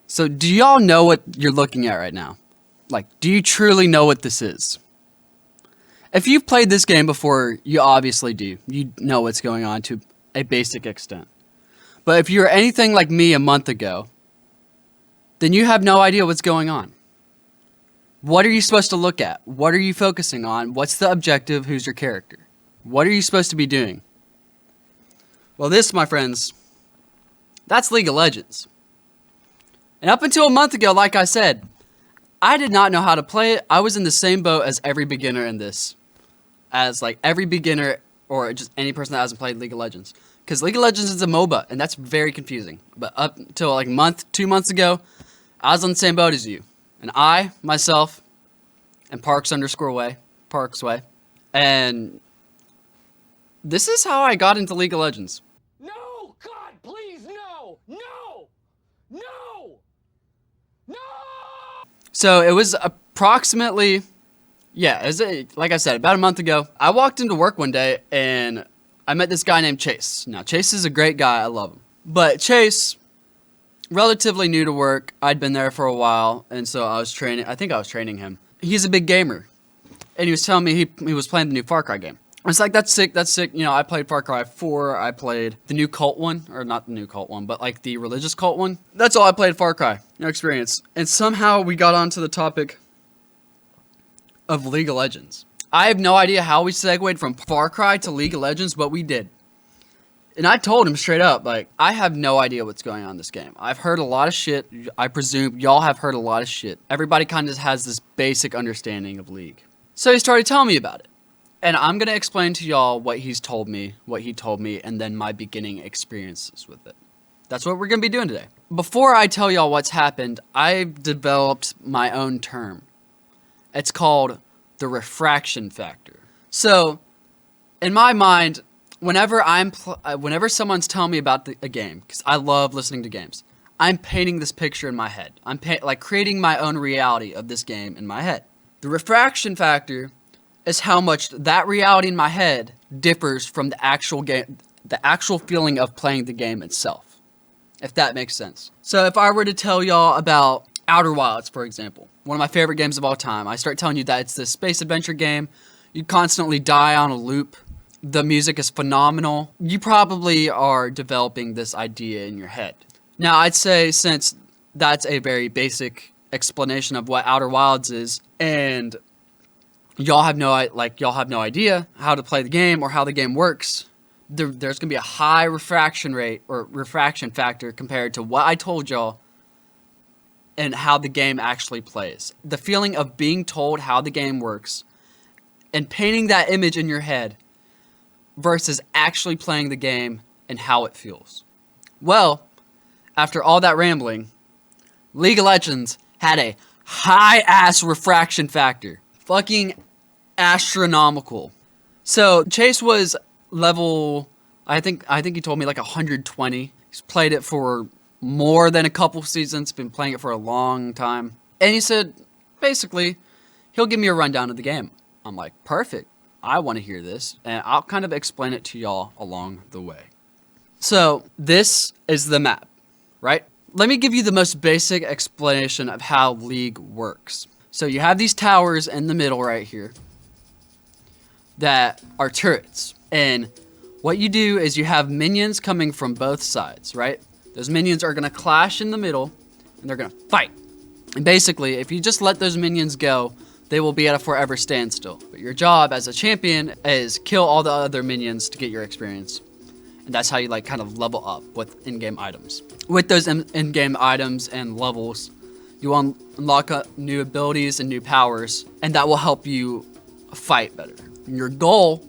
So do y'all know what you're looking at right now? Like, do you truly know what this is? If you've played this game before, you obviously do. You know what's going on to a basic extent. But if you're anything like me a month ago, then you have no idea what's going on. What are you supposed to look at? What are you focusing on? What's the objective? Who's your character? What are you supposed to be doing? Well, this, my friends, that's League of Legends. And up until a month ago, like I said, I did not know how to play it. I was in the same boat as every beginner in this. As like every beginner or just any person that hasn't played League of Legends. Because League of Legends is a MOBA, and that's very confusing. But up until like 2 months ago, I was on the same boat as you. And I, myself, and Parksway, and this is how I got into League of Legends. No! God, please, no! No! No! No! So it was approximately, like I said, about a month ago. I walked into work one day, and I met this guy named Chase. Now, Chase is a great guy. I love him. But Chase, relatively new to work. I'd been there for a while, and so I think I was training him. He's a big gamer, and he was telling me he was playing the new Far Cry game. I was like, that's sick. You know, I played Far Cry 4. I played the new cult one, or not the new cult one, but like the religious cult one. That's all I played Far Cry. No experience. And somehow we got onto the topic of League of Legends. I have no idea how we segued from Far Cry to League of Legends, but we did. And I told him straight up, like, I have no idea what's going on in this game. I've heard a lot of shit. I presume y'all have heard a lot of shit. Everybody kind of has this basic understanding of League. So he started telling me about it. And I'm going to explain to y'all what he told me, and then my beginning experiences with it. That's what we're going to be doing today. Before I tell y'all what's happened, I've developed my own term. It's called the Refraction Factor. So, in my mind, whenever someone's telling me about a game, because I love listening to games, I'm painting this picture in my head. I'm creating my own reality of this game in my head. The Refraction Factor is how much that reality in my head differs from the actual game, the actual feeling of playing the game itself, if that makes sense. So if I were to tell y'all about Outer Wilds, for example, one of my favorite games of all time, I start telling you that it's this space adventure game. You constantly die on a loop. The music is phenomenal. You probably are developing this idea in your head. Now, I'd say since that's a very basic explanation of what Outer Wilds is, and y'all have no idea how to play the game or how the game works, there's going to be a high refraction rate or refraction factor compared to what I told y'all and how the game actually plays. The feeling of being told how the game works and painting that image in your head versus actually playing the game and how it feels. Well, after all that rambling, League of Legends had a high-ass refraction factor. Fucking astronomical. So Chase was level, I think he told me like 120. He's played it for more than a couple seasons, been playing it for a long time. And he said, basically, he'll give me a rundown of the game. I'm like, perfect. I want to hear this, and I'll kind of explain it to y'all along the way. So this is the map, right? Let me give you the most basic explanation of how League works. So you have these towers in the middle right here that are turrets. And what you do is you have minions coming from both sides, right? Those minions are going to clash in the middle, and they're going to fight. And basically, if you just let those minions go, they will be at a forever standstill. But your job as a champion is kill all the other minions to get your experience. And that's how you like kind of level up with in-game items. With those in-game items and levels, you unlock new abilities and new powers, and that will help you fight better. And your goal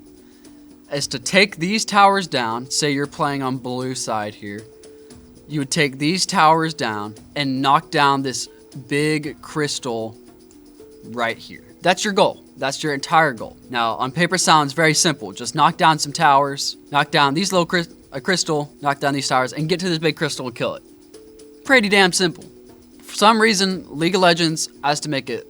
is to take these towers down. Say you're playing on blue side here. You would take these towers down and knock down this big crystal right here. That's your goal. That's your entire goal. Now, on paper sounds very simple. Just knock down some towers, knock down these little crystal, knock down these towers, and get to this big crystal and kill it. Pretty damn simple. For some reason, League of Legends has to make it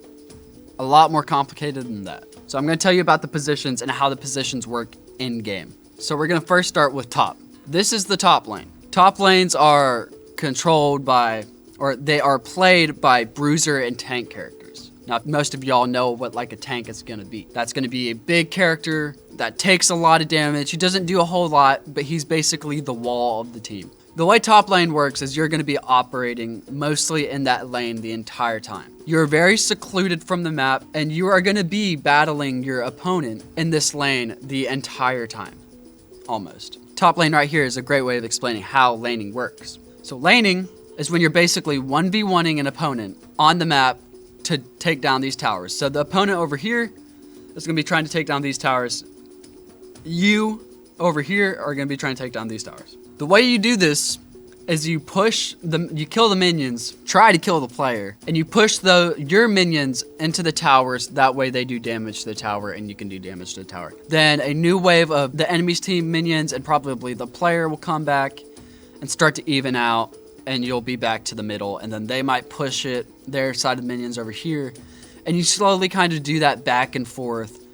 a lot more complicated than that. So I'm going to tell you about the positions and how the positions work in-game. So we're going to first start with top. This is the top lane. Top lanes are controlled by or they are played by bruiser and tank characters. Now, most of y'all know what like a tank is going to be. That's going to be a big character that takes a lot of damage. He doesn't do a whole lot, but he's basically the wall of the team. The way top lane works is you're going to be operating mostly in that lane the entire time. You're very secluded from the map, and you are going to be battling your opponent in this lane the entire time, almost. Top lane right here is a great way of explaining how laning works. So laning is when you're basically 1v1ing an opponent on the map to take down these towers. So the opponent over here is going to be trying to take down these towers. You over here are going to be trying to take down these towers. The way you do this is you kill the minions, try to kill the player, and you push your minions into the towers. That way they do damage to the tower and you can do damage to the tower. Then a new wave of the enemy's team minions and probably the player will come back and start to even out, and you'll be back to the middle, and then they might push their side of the minions over here, and you slowly kind of do that back and forth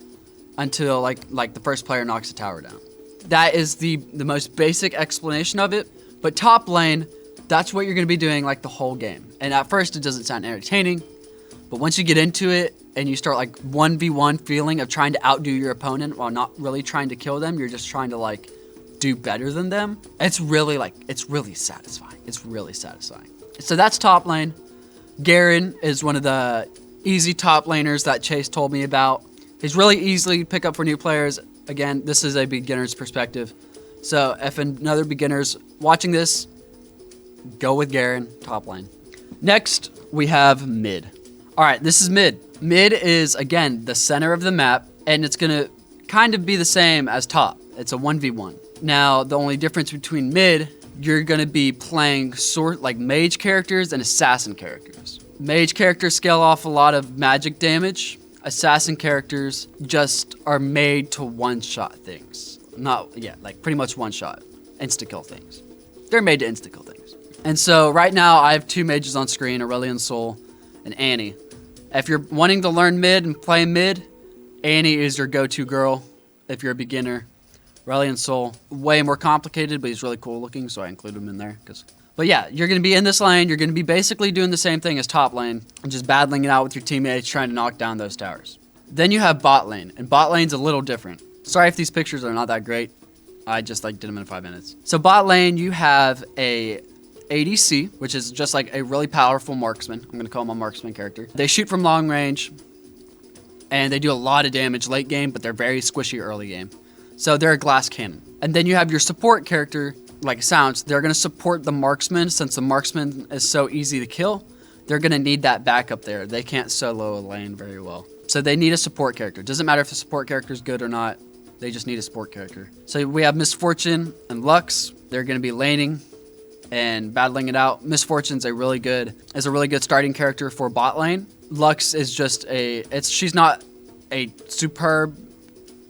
until like the first player knocks the tower down. That is the most basic explanation of it. But top lane, that's what you're going to be doing like the whole game. And at first it doesn't sound entertaining, but once you get into it and you start like 1v1 feeling of trying to outdo your opponent while not really trying to kill them, you're just trying to like do better than them. It's really satisfying. It's really satisfying. So that's top lane. Garen is one of the easy top laners that Chase told me about. He's really easily to pick up for new players. Again, this is a beginner's perspective. So if another beginner's watching this, go with Garen, top lane. Next, we have mid. All right, this is mid. Mid is, again, the center of the map, and it's going to kind of be the same as top. It's a 1v1. Now, the only difference between mid, you're going to be playing like mage characters and assassin characters. Mage characters scale off a lot of magic damage. Assassin characters just are made to one-shot things. Like pretty much one-shot. Insta-kill things. They're made to insta-kill things. And so right now I have two mages on screen, Aurelion Sol and Annie. If you're wanting to learn mid and play mid, Annie is your go-to girl if you're a beginner. Aurelion Sol, way more complicated, but he's really cool looking, so I include him in there. But yeah, you're going to be in this lane. You're going to be basically doing the same thing as top lane and just battling it out with your teammates, trying to knock down those towers. Then you have bot lane, and bot lane's a little different. Sorry if these pictures are not that great. I just did them in 5 minutes. So bot lane, you have a ADC, which is just like a really powerful marksman. I'm going to call him a marksman character. They shoot from long range, and they do a lot of damage late game, but they're very squishy early game. So they're a glass cannon. And then you have your support character, like Sounds. They're going to support the marksman. Since the marksman is so easy to kill, they're going to need that backup there. They can't solo a lane very well. So they need a support character. Doesn't matter if the support character is good or not. They just need a support character. So we have Misfortune and Lux. They're going to be laning and battling it out. Misfortune's a really good starting character for bot lane. Lux is just she's not a superb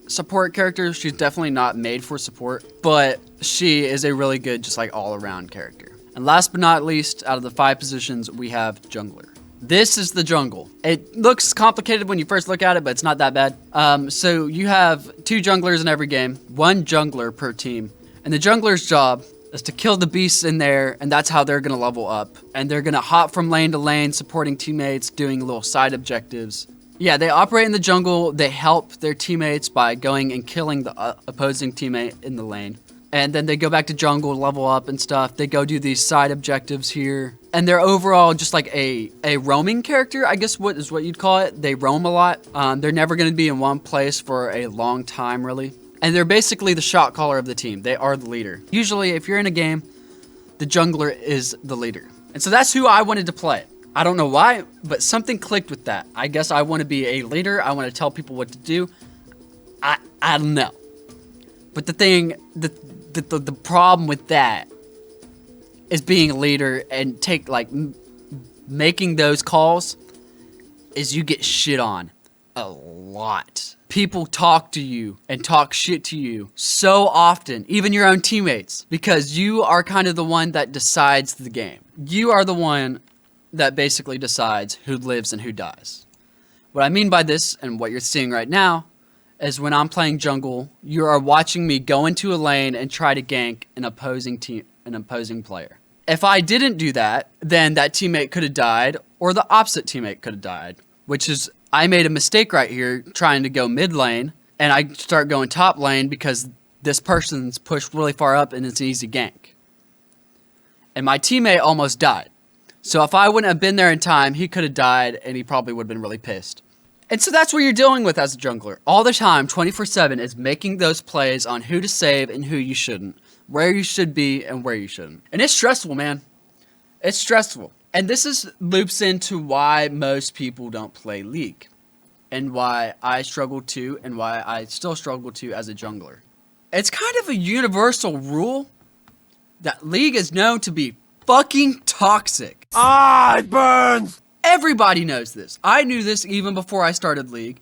support character. She's definitely not made for support, but she is a really good just like all-around character. And last but not least, out of the 5 positions, we have jungler. This is the jungle. It looks complicated when you first look at it, but it's not that bad. So you have 2 junglers in every game, 1 jungler per team. And the jungler's job is to kill the beasts in there, and that's how they're going to level up. And they're going to hop from lane to lane, supporting teammates, doing little side objectives. Yeah, they operate in the jungle. They help their teammates by going and killing the opposing teammate in the lane. And then they go back to jungle, level up and stuff. They go do these side objectives here. And they're overall just like a roaming character, I guess what you'd call it. They roam a lot. They're never going to be in one place for a long time, really. And they're basically the shot caller of the team. They are the leader. Usually, if you're in a game, the jungler is the leader. And so that's who I wanted to play. I don't know why, but something clicked with that. I guess I want to be a leader. I want to tell people what to do. I don't know. But the problem with that is being a leader and making those calls is you get shit on a lot. People talk to you and talk shit to you so often, even your own teammates, because you are kind of the one that decides the game. You are the one that basically decides who lives and who dies. What I mean by this, and what you're seeing right now, is when I'm playing jungle, you are watching me go into a lane and try to gank an opposing player. If I didn't do that, then that teammate could have died, or the opposite teammate could have died, which is, I made a mistake right here trying to go mid lane, and I start going top lane because this person's pushed really far up and it's an easy gank. And my teammate almost died. So if I wouldn't have been there in time, he could have died and he probably would have been really pissed. And so that's what you're dealing with as a jungler. All the time, 24/7, is making those plays on who to save and who you shouldn't. Where you should be and where you shouldn't. And it's stressful, man. It's stressful. And this loops into why most people don't play League. And why I struggle to, and why I still struggle to as a jungler. It's kind of a universal rule that League is known to be fucking toxic. Ah, it burns! Everybody knows this. I knew this even before I started League.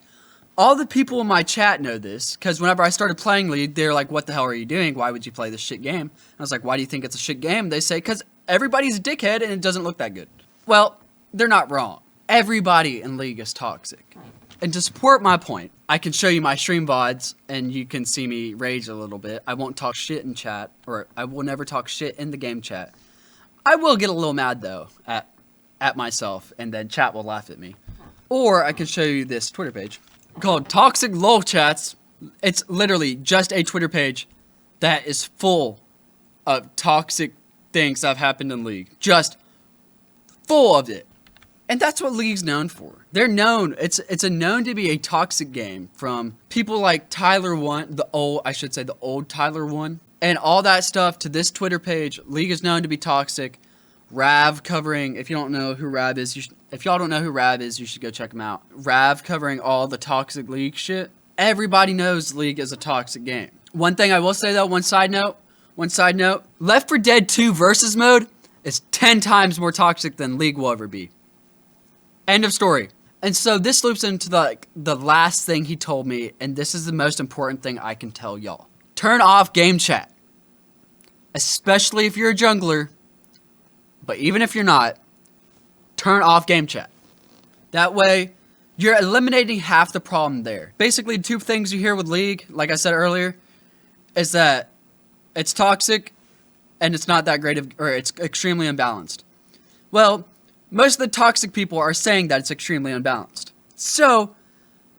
All the people in my chat know this, because whenever I started playing League, they're like, what the hell are you doing? Why would you play this shit game? I was like, why do you think it's a shit game? They say, because everybody's a dickhead and it doesn't look that good. Well, they're not wrong. Everybody in League is toxic. And to support my point, I can show you my stream VODs and you can see me rage a little bit. I won't talk shit in chat, or I will never talk shit in the game chat. I will get a little mad though at myself, and then chat will laugh at me. Or I can show you this Twitter page called Toxic LOL Chats. It's literally just a Twitter page that is full of toxic things that have happened in League. Just full of it. And that's what League's known for. They're known, it's known to be a toxic game from people like Tyler1, the old Tyler1, and all that stuff to this Twitter page. League is known to be toxic. Rav covering, if you don't know who Rav is, if y'all don't know who Rav is, you should go check him out. Rav covering all the toxic League shit. Everybody knows League is a toxic game. One thing I will say though, one side note, Left 4 Dead 2 versus mode is 10 times more toxic than League will ever be. End of story. And so this loops into the last thing he told me, and this is the most important thing I can tell y'all. Turn off game chat. Especially if you're a jungler, but even if you're not, turn off game chat. That way, you're eliminating half the problem there. Basically, two things you hear with League, like I said earlier, is that it's toxic and it's not that great or it's extremely unbalanced. Well, most of the toxic people are saying that it's extremely unbalanced. So,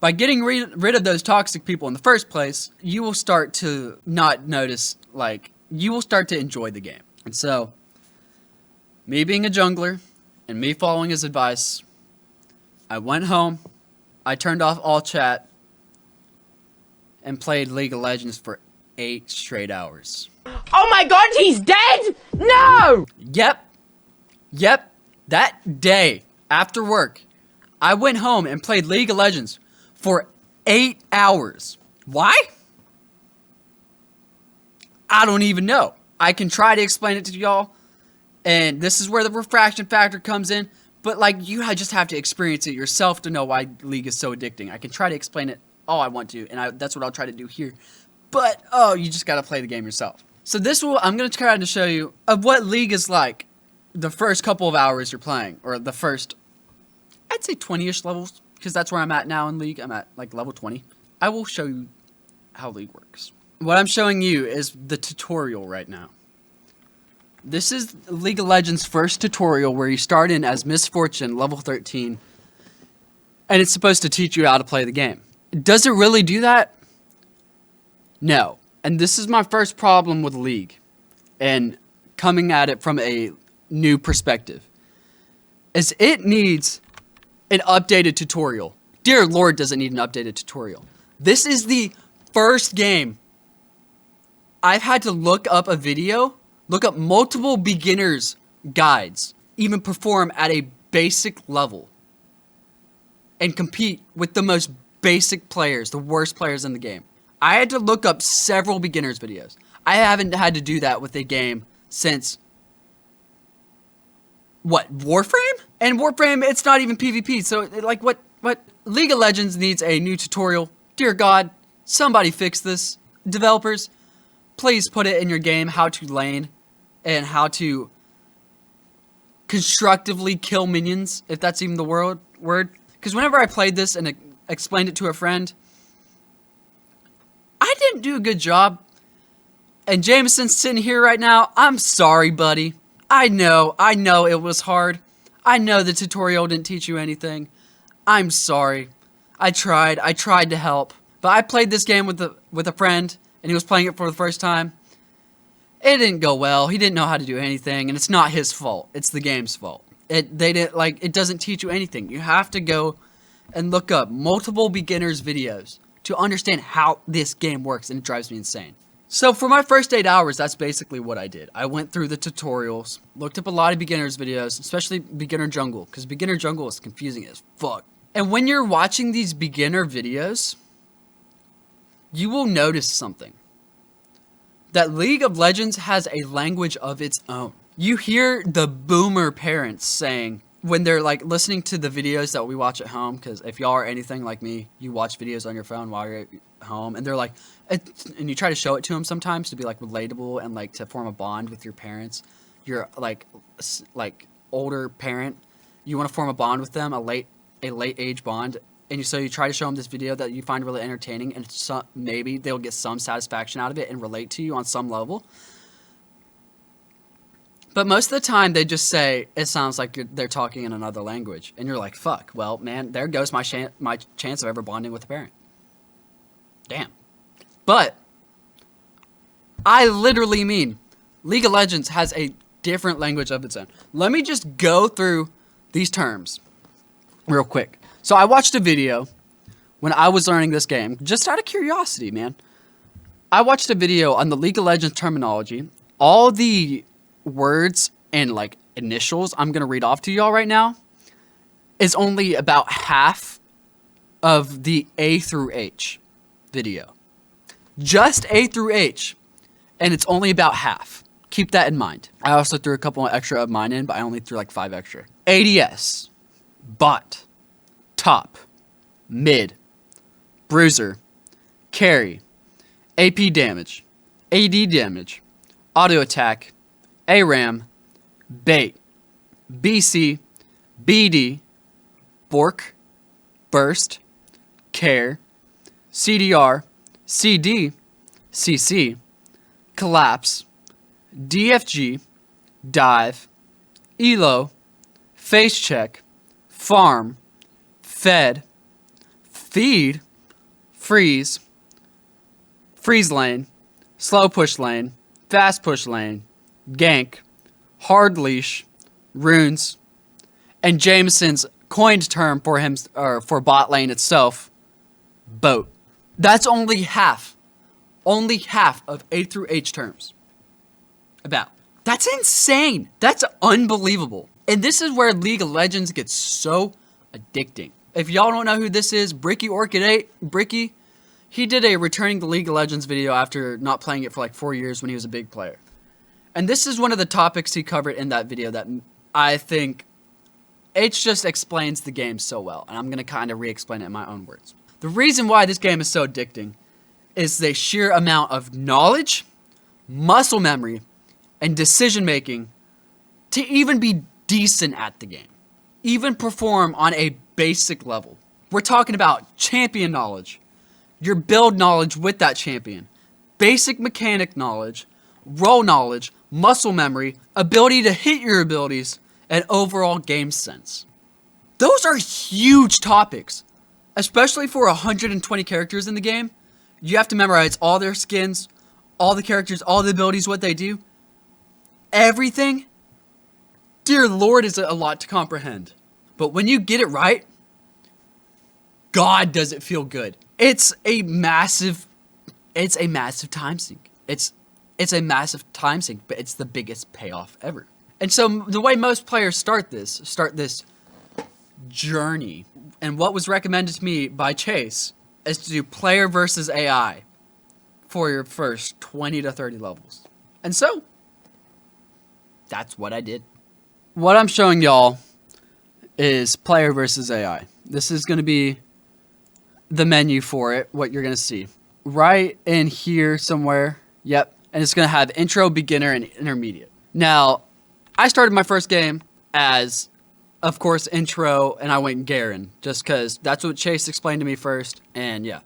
by getting rid of those toxic people in the first place, you will start to not notice, you will start to enjoy the game. And so, me being a jungler, and me following his advice, I went home, I turned off all chat, and played League of Legends for 8 straight hours. Oh my god, he's dead? No! Yep. That day, after work, I went home and played League of Legends for 8 hours. Why? I don't even know. I can try to explain it to y'all, and this is where the refraction factor comes in, but you just have to experience it yourself to know why League is so addicting. I can try to explain it all I want to, and that's what I'll try to do here. But, you just gotta play the game yourself. So I'm gonna try to show you of what League is like the first couple of hours you're playing, or the first, I'd say 20-ish levels, because that's where I'm at now in League. I'm at level 20. I will show you how League works. What I'm showing you is the tutorial right now. This is League of Legends' first tutorial where you start in as Misfortune, level 13, and it's supposed to teach you how to play the game. Does it really do that? No. And this is my first problem with League, and coming at it from a new perspective, is it needs an updated tutorial. Dear Lord, does it need an updated tutorial. This is the first game I've had to look up a video, look up multiple beginners guides, even perform at a basic level, and compete with the most basic players, the worst players in the game. I had to look up several beginners videos. I haven't had to do that with a game since, what, Warframe? And Warframe, it's not even PvP, so what? League of Legends needs a new tutorial. Dear God, somebody fix this. Developers, please put it in your game how to lane and how to constructively kill minions, if that's even the word. Because whenever I played this and explained it to a friend, I didn't do a good job. And Jameson's sitting here right now. I'm sorry, buddy. I know it was hard. I know the tutorial didn't teach you anything. I'm sorry. I tried to help. But I played this game with a friend, and he was playing it for the first time. It didn't go well. He didn't know how to do anything, and it's not his fault. It's the game's fault. It doesn't teach you anything. You have to go and look up multiple beginners videos to understand how this game works, and it drives me insane. So for my first 8 hours, that's basically what I did. I went through the tutorials, looked up a lot of beginners videos, especially beginner jungle, because beginner jungle is confusing as fuck. And when you're watching these beginner videos, you will notice something. That League of Legends has a language of its own. You hear the boomer parents saying, when they're like listening to the videos that we watch at home, because if y'all are anything like me, you watch videos on your phone while you're at home, and they're like, and you try to show it to them sometimes to be like relatable and like to form a bond with your parents. You're like older parent, you want to form a bond with them, a late age bond, and so you try to show them this video that you find really entertaining, and maybe they'll get some satisfaction out of it and relate to you on some level. But most of the time, they just say, it sounds like they're talking in another language. And you're like, fuck, well, man, there goes my chance of ever bonding with a parent. Damn. But I literally mean League of Legends has a different language of its own. Let me just go through these terms real quick. So I watched a video when I was learning this game, just out of curiosity, man. I watched a video on the League of Legends terminology. All the words and like initials I'm going to read off to y'all right now is only about half of the A through H video. Just A through H. And it's only about half. Keep that in mind. I also threw a couple extra of mine in, but I only threw like 5 extra. ADS. Bot. Top. Mid. Bruiser. Carry. AP damage. AD damage. Auto attack. ARAM. Bait. BC. BD. Bork. Burst. Care. CDR. CD. CC. Collapse. DFG. Dive. ELO. Face check. Farm. Fed. Feed. Freeze. Freeze lane. Slow push lane. Fast push lane. Gank. Hard leash. Runes. And Jameson's coined term for him, or for bot lane itself, boat. That's only half of A through H terms. That's insane. That's unbelievable. And this is where League of Legends gets so addicting. If y'all don't know who this is, Bricky Orchid 8, Bricky, he did a returning to League of Legends video after not playing it for like 4 years when he was a big player. And this is one of the topics he covered in that video that I think it just explains the game so well. And I'm going to kind of re-explain it in my own words. The reason why this game is so addicting is the sheer amount of knowledge, muscle memory, and decision making to even be decent at the game. Even perform on a basic level. We're talking about champion knowledge, your build knowledge with that champion, basic mechanic knowledge, role knowledge, muscle memory, ability to hit your abilities, and overall game sense. Those are huge topics, especially for 120 characters in the game. You have to memorize all their skins, all the characters, all the abilities, what they do. Everything. Dear Lord, is a lot to comprehend. But when you get it right, God, does it feel good. It's a massive time sink. It's a massive time sink, but it's the biggest payoff ever. And so the way most players start this journey, and what was recommended to me by Chase, is to do player versus AI for your first 20 to 30 levels. And so, that's what I did. What I'm showing y'all is player versus AI. This is going to be the menu for it, what you're going to see. Right in here somewhere. Yep. And it's going to have intro, beginner, and intermediate. Now, I started my first game as, of course, intro, and I went Garen, just because that's what Chase explained to me first, and yeah.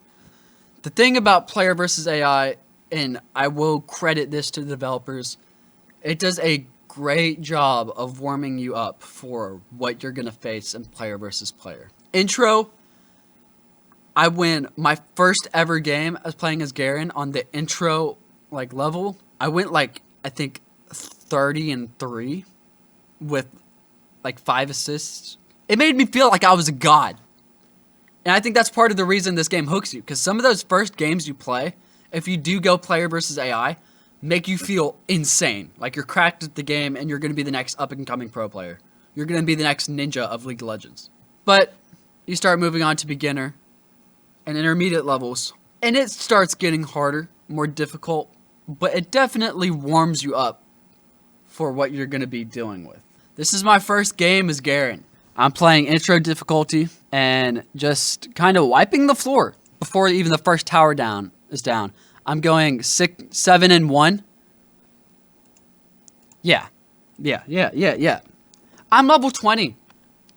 The thing about player versus AI, and I will credit this to the developers, it does a great job of warming you up for what you're going to face in player versus player. Intro, I win my first ever game as playing as Garen on the intro like level. I went like, I think 30-3 with like 5 assists. It made me feel like I was a god. And I think that's part of the reason this game hooks you. Because some of those first games you play, if you do go player versus AI, make you feel insane. Like you're cracked at the game and you're going to be the next up-and-coming pro player. You're going to be the next ninja of League of Legends. But you start moving on to beginner and intermediate levels. And it starts getting harder, more difficult. But it definitely warms you up for what you're going to be dealing with. This is my first game as Garen. I'm playing intro difficulty and just kind of wiping the floor before even the first tower down is down. I'm going 7-1. Yeah. I'm level 20.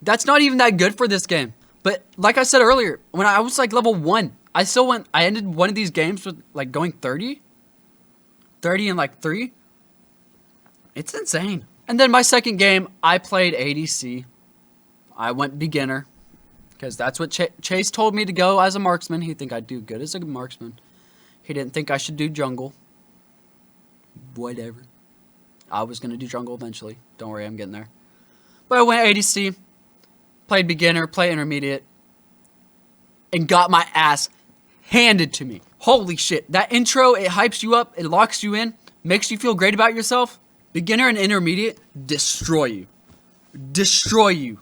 That's not even that good for this game. But like I said earlier, when I was like level 1, I ended one of these games with like going 30 and like 3. It's insane. And then my second game, I played ADC. I went beginner because that's what Chase told me to go as a marksman. He think I'd do good as a marksman. He didn't think I should do jungle. Whatever. I was going to do jungle eventually. Don't worry, I'm getting there. But I went ADC, played beginner, played intermediate, and got my ass handed to me. Holy shit. That intro, it hypes you up, it locks you in, makes you feel great about yourself. Beginner and intermediate destroy you. Destroy you.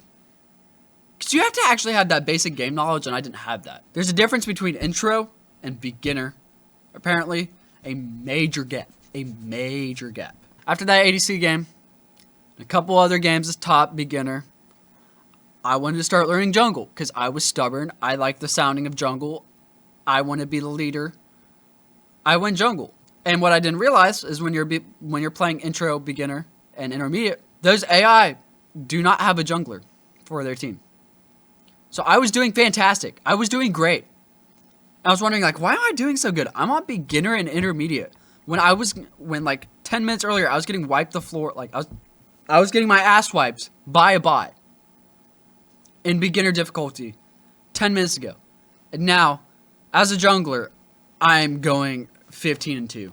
Because you have to actually have that basic game knowledge, and I didn't have that. There's a difference between intro and beginner. Apparently, a major gap. A major gap. After that ADC game, a couple other games as top beginner, I wanted to start learning jungle. Because I was stubborn. I like the sounding of jungle. I want to be the leader. I went jungle. And what I didn't realize is when you're playing intro, beginner, and intermediate, those AI do not have a jungler for their team. So I was doing fantastic. I was doing great. I was wondering, like, why am I doing so good? I'm on beginner and intermediate. When like 10 minutes earlier, I was getting wiped the floor. Like, I was getting my ass wiped by a bot in beginner difficulty 10 minutes ago. And now, as a jungler, I'm going 15-2.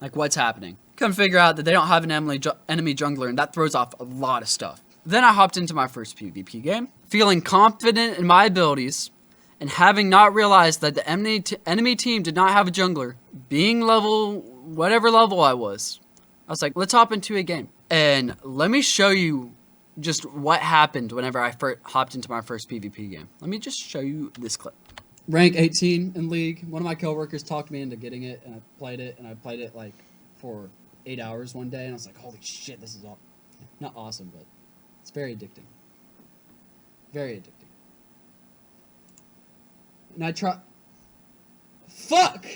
Like, what's happening? Come figure out that they don't have an enemy jungler, and that throws off a lot of stuff. Then I hopped into my first PvP game, feeling confident in my abilities, and having not realized that the enemy team did not have a jungler, being level, whatever level I was like, let's hop into a game. And let me show you just what happened whenever I hopped into my first PvP game. Let me just show you this clip. Rank 18 in League. One of my coworkers talked me into getting it, and I played it like for 8 hours one day, and I was like, holy shit, this is not awesome, but it's very addicting. Very addicting. And I try... Fuck!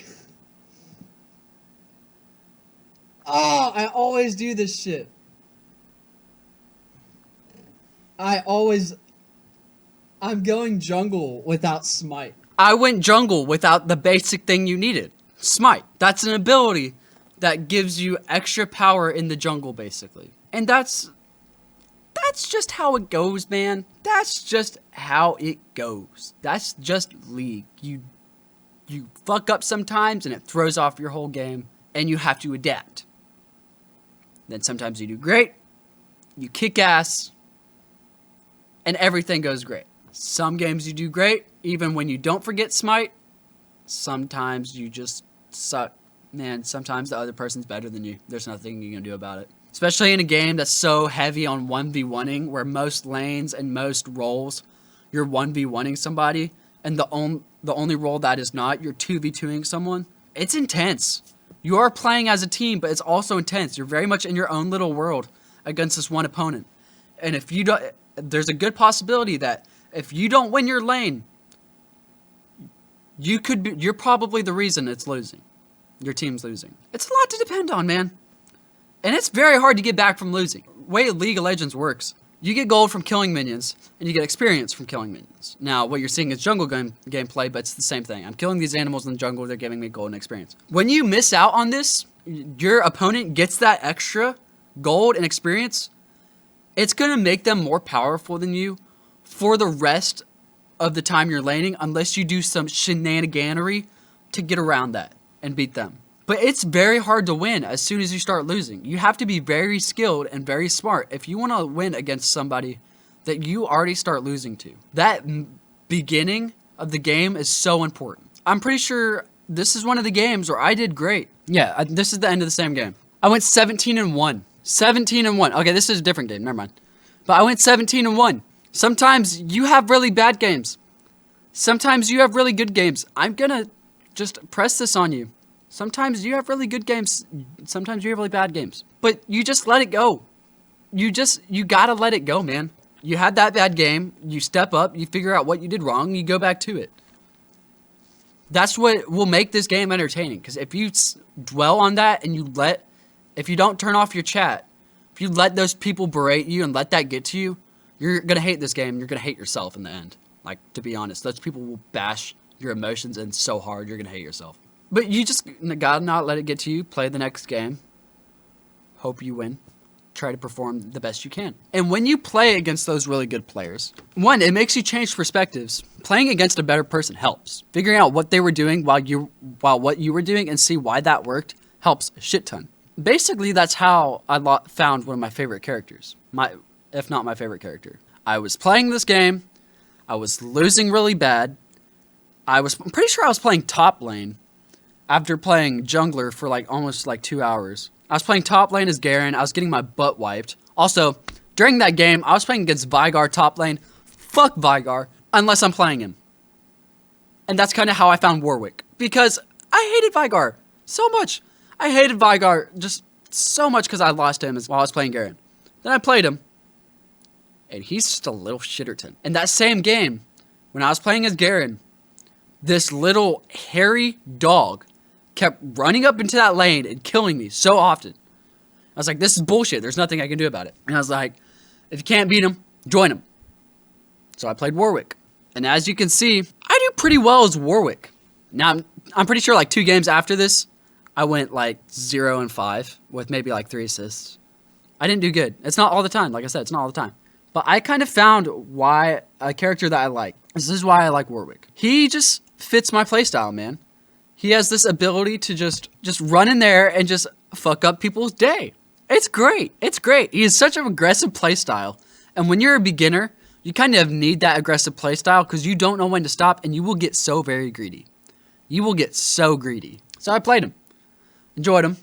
Oh, I always do this shit. I'm going jungle without smite. I went jungle without the basic thing you needed. Smite. That's an ability that gives you extra power in the jungle, basically. And that's just how it goes, man. That's just how it goes. That's just League. You fuck up sometimes and it throws off your whole game and you have to adapt. Then sometimes you do great, you kick ass, and everything goes great. Some games you do great, even when you don't forget smite. Sometimes you just suck. Man, sometimes the other person's better than you. There's nothing you can do about it. Especially in a game that's so heavy on 1v1ing, where most lanes and most roles, you're 1v1ing somebody, and the only role that is not, you're 2v2ing someone. It's intense. You are playing as a team, but it's also intense. You're very much in your own little world against this one opponent. And if you don't, there's a good possibility that if you don't win your lane, you're probably the reason it's losing. Your team's losing. It's a lot to depend on, man. And it's very hard to get back from losing. The way League of Legends works, you get gold from killing minions, and you get experience from killing minions. Now, what you're seeing is jungle gameplay, but it's the same thing. I'm killing these animals in the jungle, they're giving me gold and experience. When you miss out on this, your opponent gets that extra gold and experience, it's going to make them more powerful than you for the rest of the time you're laning, unless you do some shenaniganery to get around that and beat them. But it's very hard to win as soon as you start losing. You have to be very skilled and very smart if you want to win against somebody that you already start losing to. That beginning of the game is so important. I'm pretty sure this is one of the games where I did great. Yeah, this is the end of the same game. I went 17-1. 17-1. Okay, this is a different game. Never mind. But I went 17-1. Sometimes you have really bad games. Sometimes you have really good games. I'm gonna just press this on you. Sometimes you have really good games. Sometimes you have really bad games. But you just let it go. You gotta let it go, man. You had that bad game. You step up. You figure out what you did wrong. You go back to it. That's what will make this game entertaining. Because if you dwell on that and if you don't turn off your chat, if you let those people berate you and let that get to you, you're going to hate this game. You're going to hate yourself in the end. Like, to be honest, those people will bash your emotions in so hard, you're going to hate yourself. But you just got to not let it get to you. Play the next game. Hope you win. Try to perform the best you can. And when you play against those really good players, one, it makes you change perspectives. Playing against a better person helps. Figuring out what they were doing while what you were doing and see why that worked helps a shit ton. Basically, that's how I found one of my favorite characters. If not my favorite character. I was playing this game. I was losing really bad. I'm pretty sure I was playing top lane after playing jungler for almost 2 hours. I was playing top lane as Garen. I was getting my butt wiped. Also, during that game, I was playing against Veigar top lane. Fuck Veigar, unless I'm playing him. And that's kind of how I found Warwick. Because I hated Veigar so much. I hated Veigar just so much because I lost him while I was playing Garen. Then I played him. And he's just a little shitterton. In that same game, when I was playing as Garen, this little hairy dog kept running up into that lane and killing me so often. I was like, this is bullshit. There's nothing I can do about it. And I was like, if you can't beat him, join him. So I played Warwick. And as you can see, I do pretty well as Warwick. Now, I'm pretty sure 2 games after this, I went 0-5 with maybe 3 assists. I didn't do good. It's not all the time. Like I said, it's not all the time. But I kind of found a character that I like. This is why I like Warwick. He just fits my playstyle, man. He has this ability to just run in there and just fuck up people's day. It's great. It's great. He has such an aggressive playstyle. And when you're a beginner, you kind of need that aggressive playstyle because you don't know when to stop and you will get so very greedy. You will get so greedy. So I played him. Enjoyed him.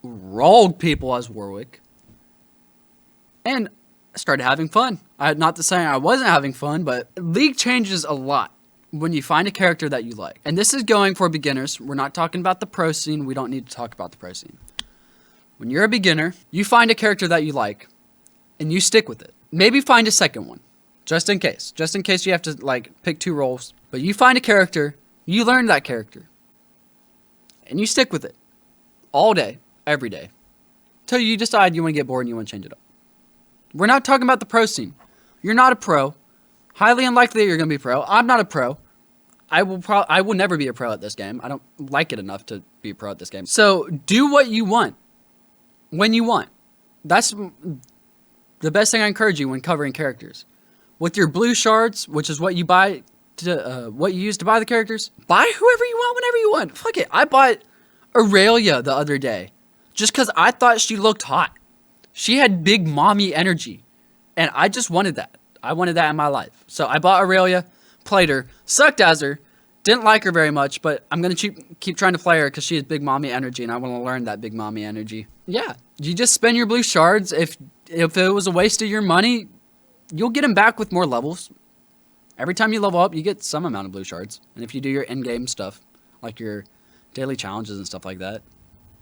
Rolled people as Warwick. And I started having fun. Not to say I wasn't having fun, but League changes a lot when you find a character that you like. And this is going for beginners. We're not talking about the pro scene. We don't need to talk about the pro scene. When you're a beginner, you find a character that you like, and you stick with it. Maybe find a second one, just in case. Just in case you have to, pick 2 roles. But you find a character, you learn that character, and you stick with it all day, every day, till you decide you want to get bored and you want to change it up. We're not talking about the pro scene. You're not a pro. Highly unlikely that you're going to be pro. I'm not a pro. I will never be a pro at this game. I don't like it enough to be a pro at this game. So do what you want when you want. That's the best thing I encourage you when covering characters. With your blue shards, which is what you buy what you use to buy the characters, buy whoever you want whenever you want. Fuck it. I bought Aurelia the other day just because I thought she looked hot. She had big mommy energy, and I just wanted that. I wanted that in my life. So I bought Aurelia, played her, sucked as her, didn't like her very much, but I'm going to keep trying to play her because she has big mommy energy, and I want to learn that big mommy energy. Yeah, you just spend your blue shards. If it was a waste of your money, you'll get them back with more levels. Every time you level up, you get some amount of blue shards. And if you do your in-game stuff, like your daily challenges and stuff like that,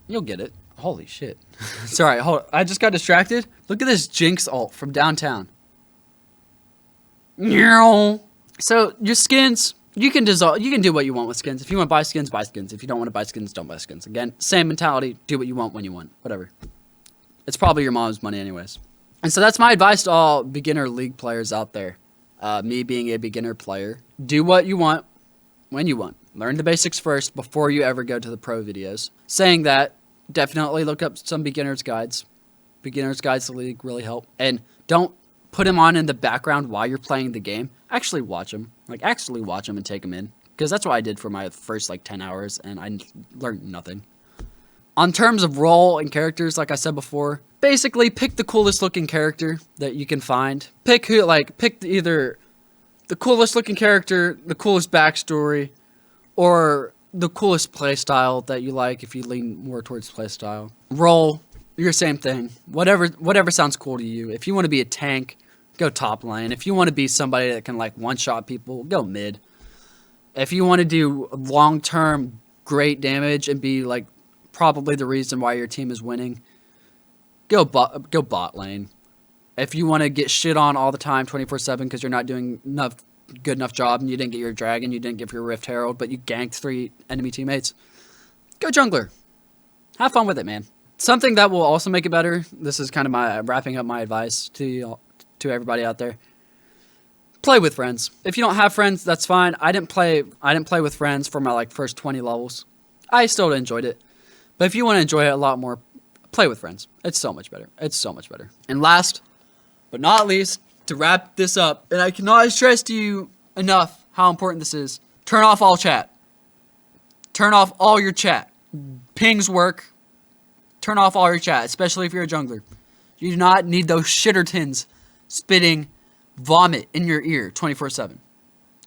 you'll get it. Holy shit. Sorry, I just got distracted. Look at this Jinx ult from downtown. So your skins, you can do what you want with skins. If you want to buy skins, buy skins. If you don't want to buy skins, don't buy skins. Again, same mentality. Do what you want when you want. Whatever. It's probably your mom's money anyways. And so that's my advice to all beginner League players out there. Me being a beginner player. Do what you want when you want. Learn the basics first before you ever go to the pro videos. Saying that, definitely look up some beginner's guides. Beginner's guides to the league really help. And don't put them on in the background while you're playing the game. Actually watch them. Like, actually watch them and take them in. Because that's what I did for my first, like, 10 hours, and I learned nothing. On terms of role and characters, like I said before, basically pick the coolest looking character that you can find. Pick either the coolest looking character, the coolest backstory, or the coolest playstyle that you like if you lean more towards playstyle. Role, your same thing. Whatever sounds cool to you. If you want to be a tank, go top lane. If you want to be somebody that can like one-shot people, go mid. If you want to do long-term great damage and be like probably the reason why your team is winning, go bot lane. If you want to get shit on all the time 24/7 because you're not doing good enough job and you didn't get your dragon, you didn't get your Rift Herald, but you ganked 3 enemy teammates, go jungler. Have fun with it, man. Something that will also make it better, this is kind of my wrapping up my advice to everybody out there. Play with friends. If you don't have friends, that's fine. I didn't play with friends for my like first 20 levels. I still enjoyed it. But if you want to enjoy it a lot more, play with friends. It's so much better. It's so much better. And last but not least, to wrap this up, and I cannot stress to you enough how important this is, turn off all chat. Turn off all your chat. Pings work. Turn off all your chat, especially if you're a jungler. You do not need those shittertons spitting vomit in your ear 24/7.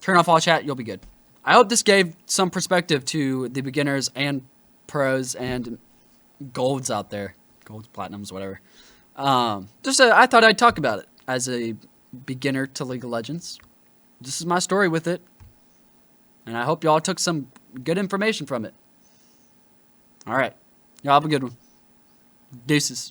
Turn off all chat, you'll be good. I hope this gave some perspective to the beginners and pros and golds out there. Golds, platinums, whatever. I thought I'd talk about it as a beginner to League of Legends. This is my story with it. And I hope y'all took some good information from it. Alright. Y'all have a good one. Deuces.